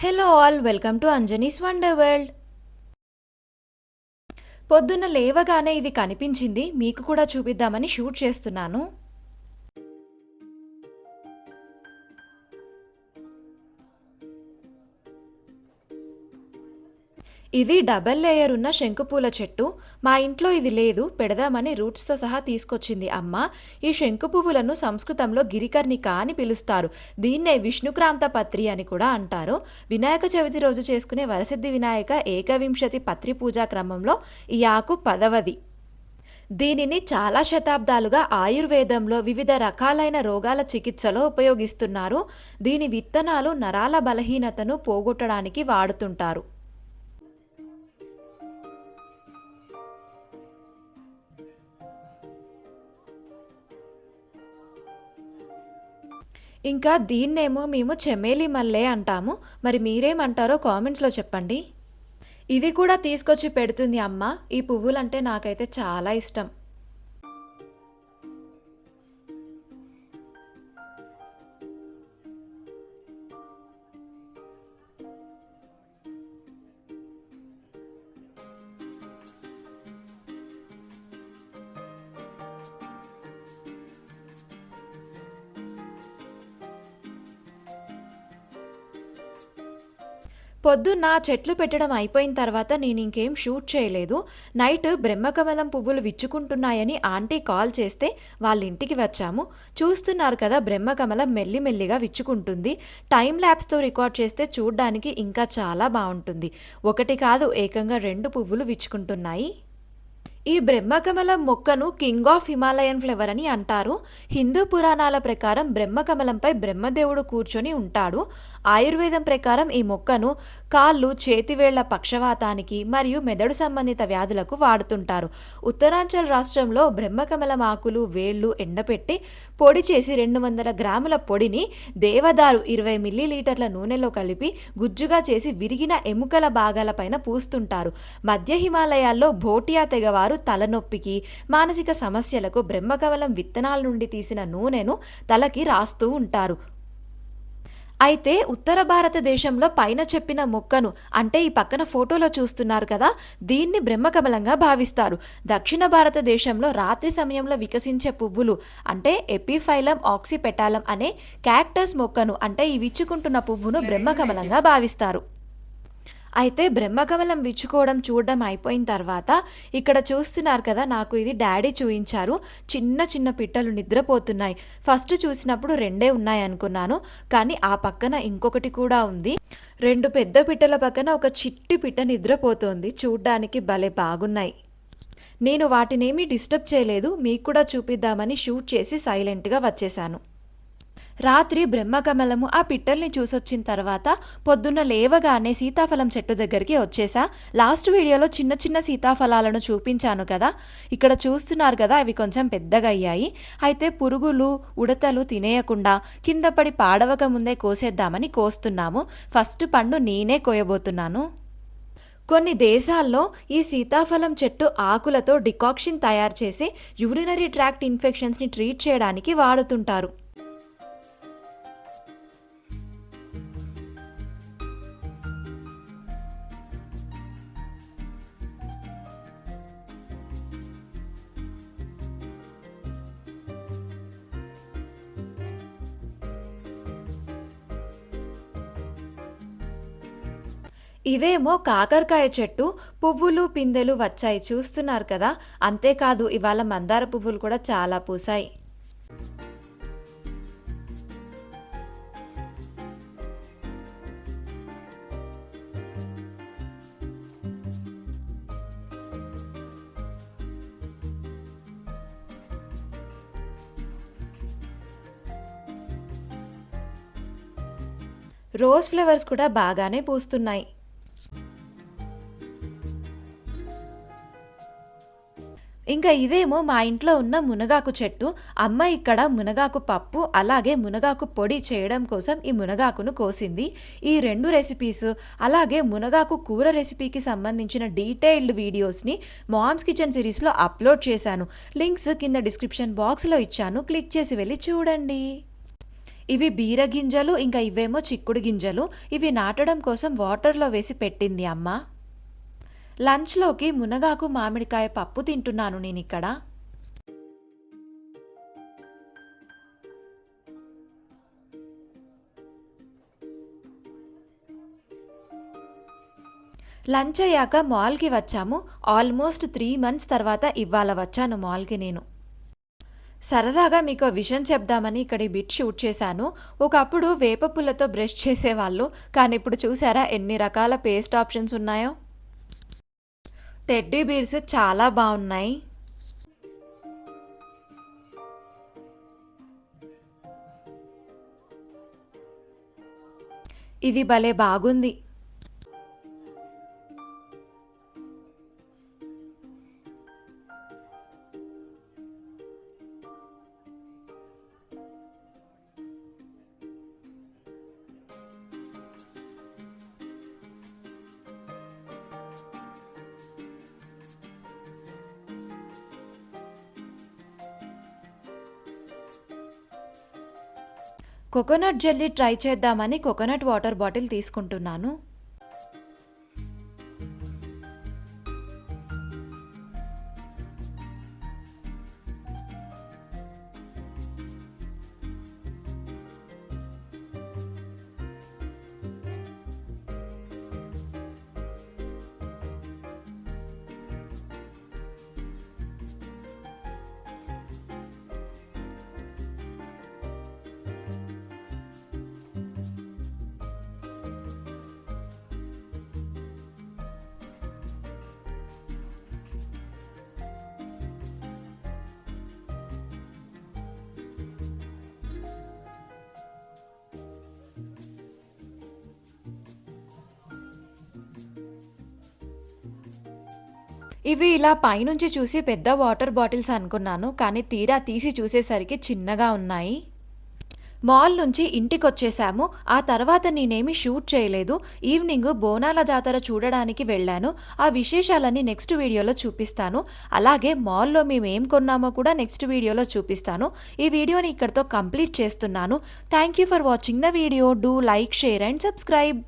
Hello all, welcome to Anjani's wonder world. పొద్దున్న లేవగానే ఇది కనిపించింది, మీకు కూడా చూపిద్దామని షూట్ చేస్తున్నాను. ఇది డబల్ లేయర్ ఉన్న శంకుపూల చెట్టు. మా ఇంట్లో ఇది లేదు, పెడదామని రూట్స్తో సహా తీసుకొచ్చింది అమ్మ. ఈ శంకు పువ్వులను సంస్కృతంలో గిరికర్ణిక అని పిలుస్తారు. దీన్నే విష్ణుక్రాంత పత్రి అని కూడా అంటారు. వినాయక చవితి రోజు చేసుకునే వరసిద్ధి వినాయక ఏకవింశతి పత్రి పూజా క్రమంలో ఈ ఆకు 10వది. దీనిని చాలా శతాబ్దాలుగా ఆయుర్వేదంలో వివిధ రకాలైన రోగాల చికిత్సలో ఉపయోగిస్తున్నారు. దీని విత్తనాలు నరాల బలహీనతను పోగొట్టడానికి వాడుతుంటారు. ఇంకా దీన్నేమో మేము చెమేలి మల్లె అంటాము. మరి మీరేమంటారో కామెంట్స్లో చెప్పండి. ఇది కూడా తీసుకొచ్చి పెడుతుంది అమ్మ. ఈ పువ్వులంటే నాకైతే చాలా ఇష్టం. పొద్దున్న చెట్లు పెట్టడం అయిపోయిన తర్వాత నేను ఇంకేం షూట్ చేయలేదు. నైట్ బ్రహ్మకమలం పువ్వులు విచ్చుకుంటున్నాయని ఆంటీ కాల్ చేస్తే వాళ్ళ ఇంటికి వచ్చాము. చూస్తున్నారు కదా, బ్రహ్మకమలం మెల్లిమెల్లిగా విచ్చుకుంటుంది. టైం ల్యాబ్స్తో రికార్డ్ చేస్తే చూడ్డానికి ఇంకా చాలా బాగుంటుంది. ఒకటి కాదు, ఏకంగా 2 పువ్వులు విచ్చుకుంటున్నాయి. ఈ బ్రహ్మకమలం మొక్కను కింగ్ ఆఫ్ హిమాలయన్ ఫ్లవర్ అని అంటారు. హిందూ పురాణాల ప్రకారం బ్రహ్మకమలంపై బ్రహ్మదేవుడు కూర్చొని ఉంటాడు. ఆయుర్వేదం ప్రకారం ఈ మొక్కను కాళ్ళు, చేతివేళ్ల పక్షవాతానికి మరియు మెదడు సంబంధిత వ్యాధులకు వాడుతుంటారు. ఉత్తరాంచల్ రాష్ట్రంలో బ్రహ్మకమలం ఆకులు, వేళ్లు ఎండపెట్టి పొడి చేసి 200 గ్రాముల పొడిని దేవదారు 20 మిల్లీలీటర్ల నూనెలో కలిపి గుజ్జుగా చేసి విరిగిన ఎముకల భాగాలపైన పూస్తుంటారు. మధ్య హిమాలయాల్లో భోటియా తెగవారు తలనొప్పికి, మానసిక సమస్యలకు బ్రహ్మకమలం విత్తనాల నుండి తీసిన నూనెను తలకి రాస్తూ ఉంటారు. అయితే ఉత్తర భారతదేశంలో పైన చెప్పిన మొక్కను, అంటే ఈ పక్కన ఫోటోలో చూస్తున్నారు కదా, దీన్ని బ్రహ్మకమలంగా భావిస్తారు. దక్షిణ భారతదేశంలో రాత్రి సమయంలో వికసించే పువ్వులు, అంటే ఎపిఫైలం ఆక్సిపెటాలం అనే క్యాక్టస్ మొక్కను, అంటే ఈ విచ్చుకుంటున్న పువ్వును బ్రహ్మకమలంగా భావిస్తారు. అయితే బ్రహ్మకమలం విచ్చుకోవడం చూడడం అయిపోయిన తర్వాత ఇక్కడ చూస్తున్నారు కదా, నాకు ఇది డాడీ చూయించారు. చిన్న చిన్న పిట్టలు నిద్రపోతున్నాయి. ఫస్ట్ చూసినప్పుడు 2 ఉన్నాయి అనుకున్నాను, కానీ ఆ పక్కన ఇంకొకటి కూడా ఉంది. 2 పెద్ద పిట్టల పక్కన ఒక చిట్టి పిట్ట నిద్రపోతోంది. చూడ్డానికి భలే బాగున్నాయి. నేను వాటినేమీ డిస్టర్బ్ చేయలేదు, మీకు కూడా చూపిద్దామని షూట్ చేసి సైలెంట్గా వచ్చేశాను. రాత్రి బ్రహ్మకమలము ఆ పిట్టల్ని చూసొచ్చిన తర్వాత పొద్దున్న లేవగానే సీతాఫలం చెట్టు దగ్గరికి వచ్చేసా. లాస్ట్ వీడియోలో చిన్న చిన్న సీతాఫలాలను చూపించాను కదా, ఇక్కడ చూస్తున్నారు కదా, అవి కొంచెం పెద్దగా అయ్యాయి. అయితే పురుగులు, ఉడతలు తినేయకుండా కింద పడి పాడవక ముందే కోసేద్దామని కోస్తున్నాము. ఫస్ట్ పండు నేనే కోయబోతున్నాను. కొన్ని దేశాల్లో ఈ సీతాఫలం చెట్టు ఆకులతో డికాక్షన్ తయారు చేసి యూరినరీ ట్రాక్ట్ ఇన్ఫెక్షన్స్ని ట్రీట్ చేయడానికి వాడుతుంటారు. ఇదేమో కాకరకాయ చెట్టు. పువ్వులు, పిందెలు వచ్చాయి, చూస్తున్నారు కదా. అంతేకాదు, ఇవాళ మందార పువ్వులు కూడా చాలా పూసాయి. రోజ్ ఫ్లవర్స్ కూడా బాగానే పూస్తున్నాయి. ఇంకా ఇదేమో మా ఇంట్లో ఉన్న మునగాకు చెట్టు. అమ్మ ఇక్కడ మునగాకు పప్పు అలాగే మునగాకు పొడి చేయడం కోసం ఈ మునగాకును కోసింది. ఈ 2 రెసిపీస్ అలాగే మునగాకు కూర రెసిపీకి సంబంధించిన డీటెయిల్డ్ వీడియోస్ని మామ్స్ కిచెన్ సిరీస్లో అప్లోడ్ చేశాను. లింక్స్ కింద డిస్క్రిప్షన్ బాక్స్లో ఇచ్చాను, క్లిక్ చేసి వెళ్ళి చూడండి. ఇవి బీర గింజలు, ఇంకా ఇవేమో చిక్కుడు గింజలు. ఇవి నాటడం కోసం వాటర్లో వేసి పెట్టింది అమ్మ. లంచ్లోకి మునగాకు మామిడికాయ పప్పు తింటున్నాను నేనిక్కడ. లంచ్ అయ్యాక మాల్కి వచ్చాము. ఆల్మోస్ట్ 3 months తర్వాత ఇవాళ వచ్చాను మాల్కి నేను. సరదాగా మీకు విషయం చెప్దామని ఇక్కడ ఈ బిట్ షూట్ చేశాను. ఒకప్పుడు వేప పుల్లతో బ్రష్ చేసేవాళ్ళు, కానీ ఇప్పుడు చూసారా ఎన్ని రకాల పేస్ట్ ఆప్షన్స్ ఉన్నాయో. టెడ్డీ బీర్స్ చాలా బాగున్నాయి. ఇది భలే బాగుంది. కోకోనట్ జెల్లీ ట్రై చేద్దామని కోకోనట్ వాటర్ బాటిల్ తీసుకుంటున్నాను. ఇవి ఇలా పైనుంచి చూసి పెద్ద వాటర్ బాటిల్స్ అనుకున్నాను, కానీ తీరా తీసి చూసేసరికి చిన్నగా ఉన్నాయి. మాల్ నుంచి ఇంటికొచ్చేసాము. ఆ తర్వాత నేనేమి షూట్ చేయలేదు. ఈవినింగ్ బోనాల జాతర చూడడానికి వెళ్ళాను. ఆ విశేషాలన్నీ నెక్స్ట్ వీడియోలో చూపిస్తాను. అలాగే మాల్లో మేము ఏం కొన్నామో కూడా నెక్స్ట్ వీడియోలో చూపిస్తాను. ఈ వీడియోని ఇక్కడితో కంప్లీట్ చేస్తున్నాను. Thank you for watching the video. Do like, share and subscribe.